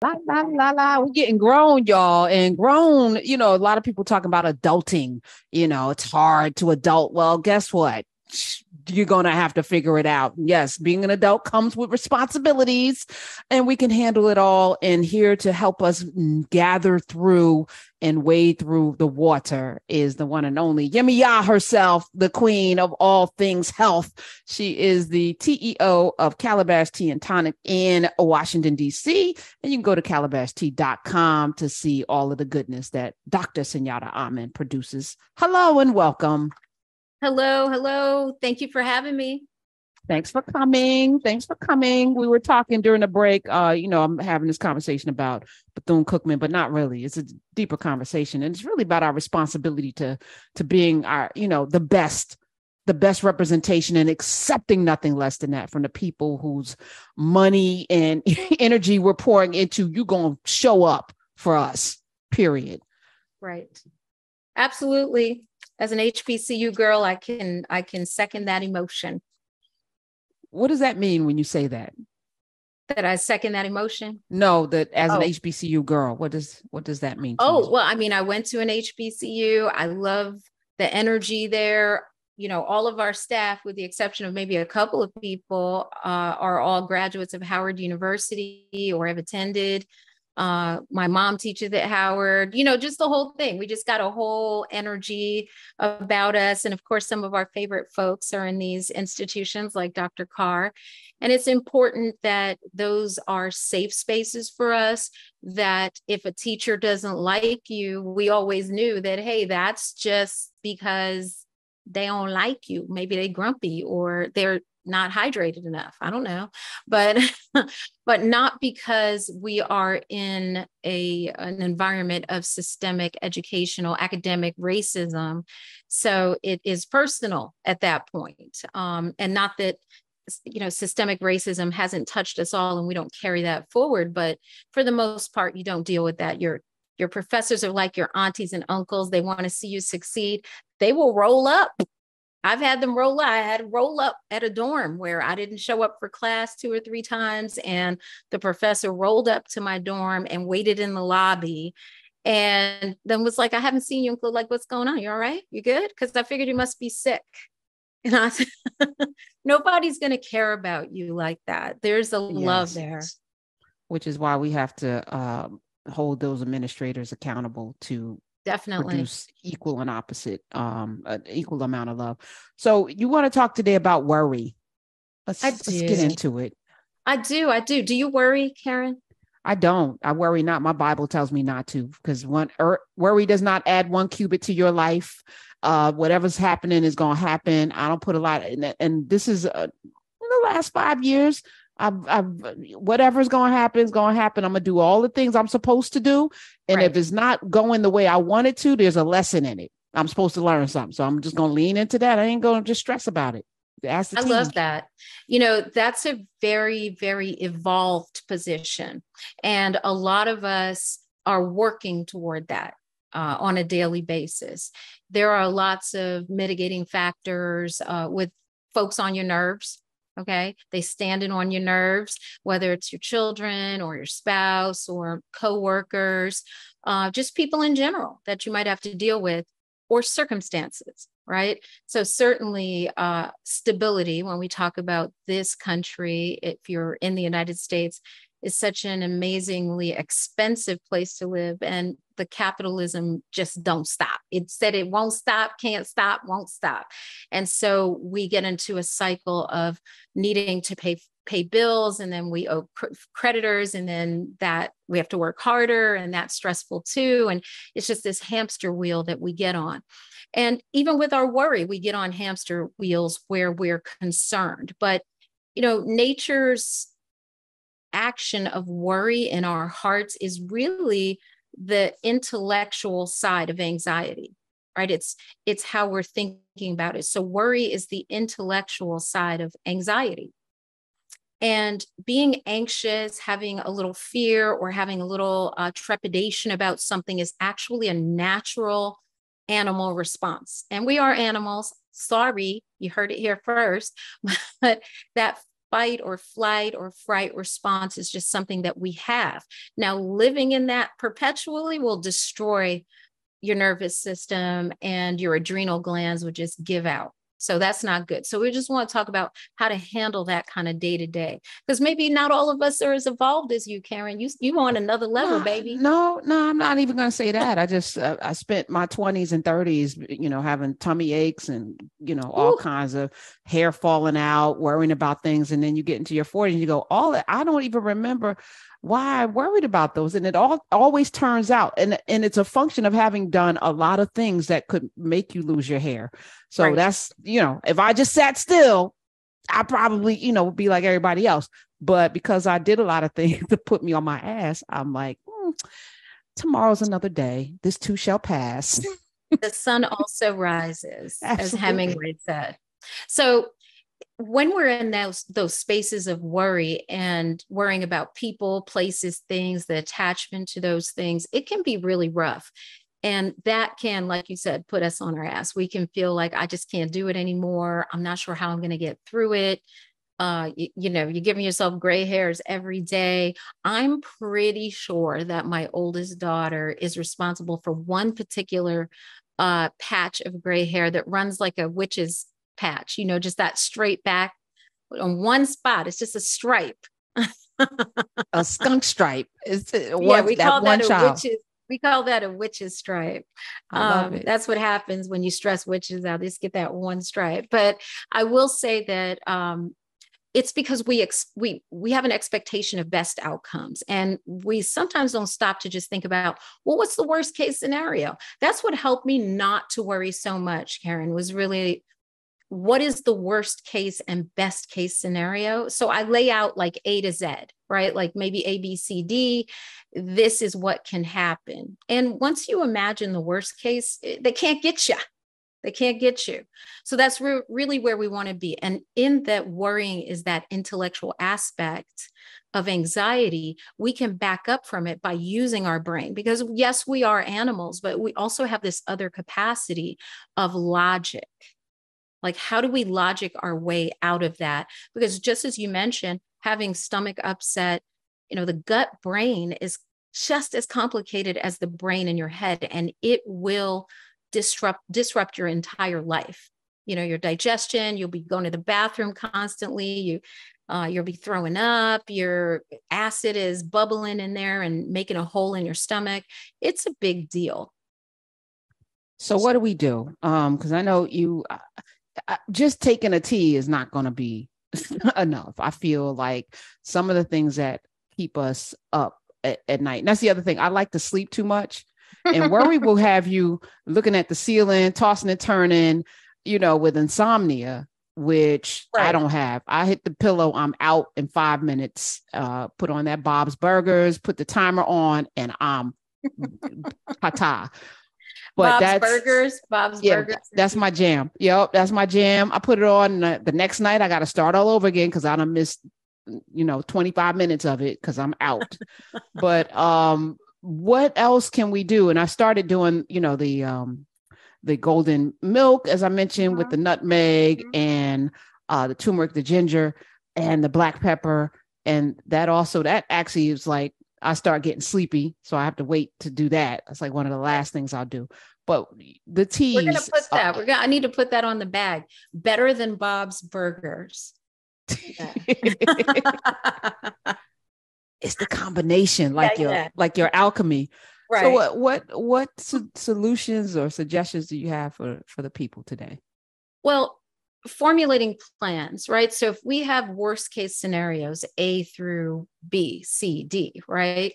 La, la, la, la. We're getting grown, y'all. And grown, a lot of people talking about adulting. It's hard to adult. Well, guess what? You're going to have to figure it out. Yes, being an adult comes with responsibilities, and we can handle it all. And here to help us gather through and wade through the water is the one and only Yemiya herself, the queen of all things health. She is the CEO of Calabash Tea and Tonic in Washington, D.C. And you can go to calabashtea.com to see all of the goodness that Dr. Sunyatta Amen produces. Hello and welcome. Hello, hello. Thank you for having me. Thanks for coming. Thanks for coming. We were talking during the break. I'm having this conversation about Bethune-Cookman, but not really. It's a deeper conversation, and it's really about our responsibility to being our, the best representation and accepting nothing less than that from the people whose money and energy we're pouring into. You gonna show up for us. Period. Right. Absolutely. As an HBCU girl, I can second that emotion. What does that mean when you say that? That I second that emotion? No, that as an HBCU girl, what does that mean to you? Well, I mean, I went to an HBCU. I love the energy there. All of our staff, with the exception of maybe a couple of people, are all graduates of Howard University or have attended. My mom teaches at Howard, just the whole thing. We just got a whole energy about us. And of course, some of our favorite folks are in these institutions like Dr. Carr. And it's important that those are safe spaces for us, that if a teacher doesn't like you, we always knew that, hey, that's just because they don't like you. Maybe they're grumpy or they're not hydrated enough. I don't know, but not because we are in an environment of systemic educational academic racism. So it is personal at that point. And not that, systemic racism hasn't touched us all and we don't carry that forward, but for the most part, you don't deal with that. Your professors are like your aunties and uncles. They want to see you succeed. They will roll up. I've had them roll up. I had to roll up at a dorm where I didn't show up for class 2 or 3 times. And the professor rolled up to my dorm and waited in the lobby and then was like, I haven't seen you. And like, what's going on? You all right? You good? Because I figured you must be sick. And I said, nobody's going to care about you like that. There's a love there. Which is why we have to hold those administrators accountable to definitely produce equal and opposite, an equal amount of love. So you want to talk today about worry. Let's get into it. I do. Do you worry, Karen? I don't. I worry not. My Bible tells me not to, because worry does not add 1 cubit to your life. Whatever's happening is going to happen. I don't put a lot in it. And this is in the last 5 years, whatever's going to happen is going to happen. I'm going to do all the things I'm supposed to do. And if it's not going the way I want it to, there's a lesson in it. I'm supposed to learn something. So I'm just going to lean into that. I ain't going to just stress about it. I love that. That's a very, very evolved position. And a lot of us are working toward that on a daily basis. There are lots of mitigating factors with folks on your nerves. Okay. They stand in on your nerves, whether it's your children or your spouse or coworkers, just people in general that you might have to deal with, or circumstances, right? So certainly stability, when we talk about this country, if you're in the United States, is such an amazingly expensive place to live. And the capitalism just don't stop. It said it won't stop, can't stop, won't stop. And so we get into a cycle of needing to pay bills, and then we owe creditors, and then that we have to work harder, and that's stressful too. And it's just this hamster wheel that we get on. And even with our worry, we get on hamster wheels where we're concerned. But, nature's action of worry in our hearts is really the intellectual side of anxiety, right? It's how we're thinking about it. So worry is the intellectual side of anxiety. And being anxious, having a little fear or having a little trepidation about something is actually a natural animal response. And we are animals. Sorry, you heard it here first, but that fight or flight or fright response is just something that we have. Now, living in that perpetually will destroy your nervous system, and your adrenal glands would just give out. So that's not good. So we just want to talk about how to handle that kind of day to day, because maybe not all of us are as evolved as you, Karen. You on another level, baby. No, I'm not even going to say that. I just I spent my 20s and 30s, having tummy aches and all kinds of hair falling out, worrying about things, and then you get into your 40s and you go, all that. I don't even remember why I worried about those, and it always turns out, and it's a function of having done a lot of things that could make you lose your hair. So right. That's if I just sat still, I probably would be like everybody else. But because I did a lot of things to put me on my ass, I'm like, tomorrow's another day. This too shall pass. The sun also rises, as Hemingway said. So when we're in those spaces of worry and worrying about people, places, things, the attachment to those things, it can be really rough. And that can, like you said, put us on our ass. We can feel like, I just can't do it anymore. I'm not sure how I'm going to get through it. You're giving yourself gray hairs every day. I'm pretty sure that my oldest daughter is responsible for one particular patch of gray hair that runs like a witch's patch, just that straight back on one spot. It's just a stripe. A skunk stripe. We call that a witch's stripe. I love it. That's what happens when you stress witches out. They just get that one stripe. But I will say that it's because we have an expectation of best outcomes, and we sometimes don't stop to just think about, well, what's the worst case scenario? That's what helped me not to worry so much, Karen, was really, what is the worst case and best case scenario? So I lay out like A to Z, right? Like maybe A, B, C, D. This is what can happen. And once you imagine the worst case, they can't get you. They can't get you. So that's really where we want to be. And in that, worrying is that intellectual aspect of anxiety. We can back up from it by using our brain, because yes, we are animals, but we also have this other capacity of logic. Like, how do we logic our way out of that? Because just as you mentioned, having stomach upset, the gut brain is just as complicated as the brain in your head, and it will disrupt your entire life. Your digestion, you'll be going to the bathroom constantly. You'll be throwing up, your acid is bubbling in there and making a hole in your stomach. It's a big deal. So what do we do? Because I know just taking a tea is not going to be enough. I feel like some of the things that keep us up at night. And that's the other thing. I like to sleep too much, and worry will have you looking at the ceiling, tossing and turning, with insomnia, which right. I don't have. I hit the pillow, I'm out in 5 minutes, put on that Bob's Burgers, put the timer on, and I'm ta-ta. But Bob's Burgers. That's my jam. Yep, that's my jam. I put it on the next night. I got to start all over again because I done missed, 25 minutes of it because I'm out. But what else can we do? And I started doing, the golden milk, as I mentioned, with the nutmeg and the turmeric, the ginger, and the black pepper, and that actually is like, I start getting sleepy, so I have to wait to do that. That's like one of the last things I'll do. But the teas, we're going to put that. I need to put that on the bag. Better than Bob's Burgers. It's the combination, like your alchemy. Right. So what solutions or suggestions do you have for the people today? Well, formulating plans, right? So if we have worst case scenarios, A through B, C, D, right?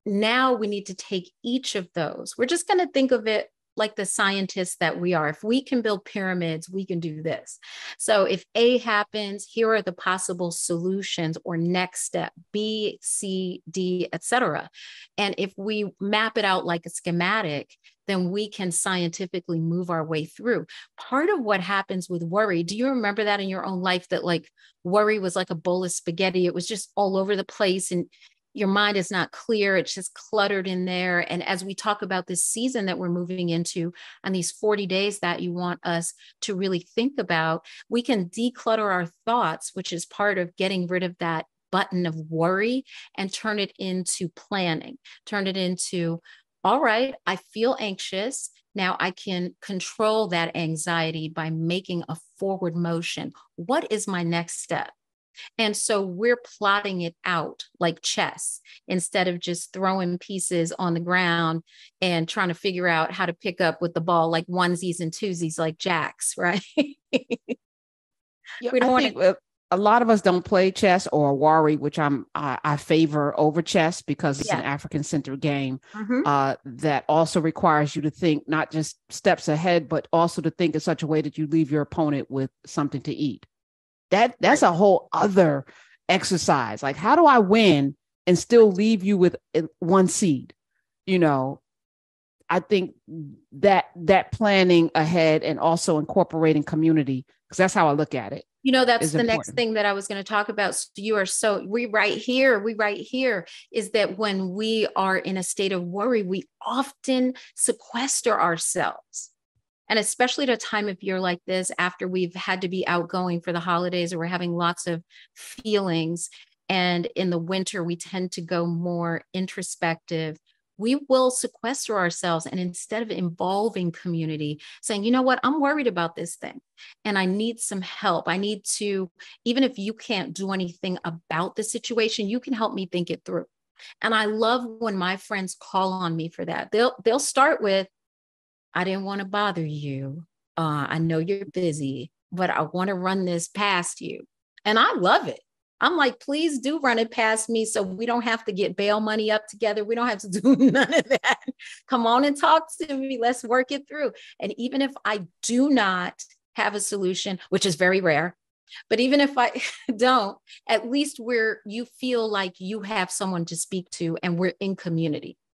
Now we need to take each of those. We're just going to think of it like the scientists that we are. If we can build pyramids, we can do this. So if A happens, here are the possible solutions or next step, B, C, D, etc. And if we map it out like a schematic, then we can scientifically move our way through. Part of what happens with worry, do you remember that in your own life, that like worry was like a bowl of spaghetti? It was just all over the place. And your mind is not clear. It's just cluttered in there. And as we talk about this season that we're moving into and these 40 days that you want us to really think about, we can declutter our thoughts, which is part of getting rid of that button of worry, and turn it into planning, turn it into, all right, I feel anxious. Now I can control that anxiety by making a forward motion. What is my next step? And so we're plotting it out like chess instead of just throwing pieces on the ground and trying to figure out how to pick up with the ball like onesies and twosies like jacks, right? Yeah, We don't I want think to. a lot of us don't play chess or worry, which I favor over chess because it's an Yeah. African centered game Mhm. that also requires you to think not just steps ahead, but also to think in such a way that you leave your opponent with something to eat. That's Right. a whole other exercise. Like, how do I win and still leave you with one seed? You know, I think that planning ahead and also incorporating community, because that's how I look at it, That's is the next important. thing that I was going to talk about. So we right here is that when we are in a state of worry, we often sequester ourselves. And especially at a time of year like this, after we've had to be outgoing for the holidays or we're having lots of feelings. And in the winter, we tend to go more introspective. We will sequester ourselves. And instead of involving community, saying, you know what, I'm worried about this thing and I need some help. I need to, even if you can't do anything about the situation, you can help me think it through. And I love when my friends call on me for that. They'll start with, I didn't want to bother you. I know you're busy, but I want to run this past you. And I love it. I'm like, please do run it past me so we don't have to get bail money up together. We don't have to do none of that. Come on and talk to me. Let's work it through. And even if I do not have a solution, which is very rare, but even if I don't, at least you feel like you have someone to speak to and we're in community.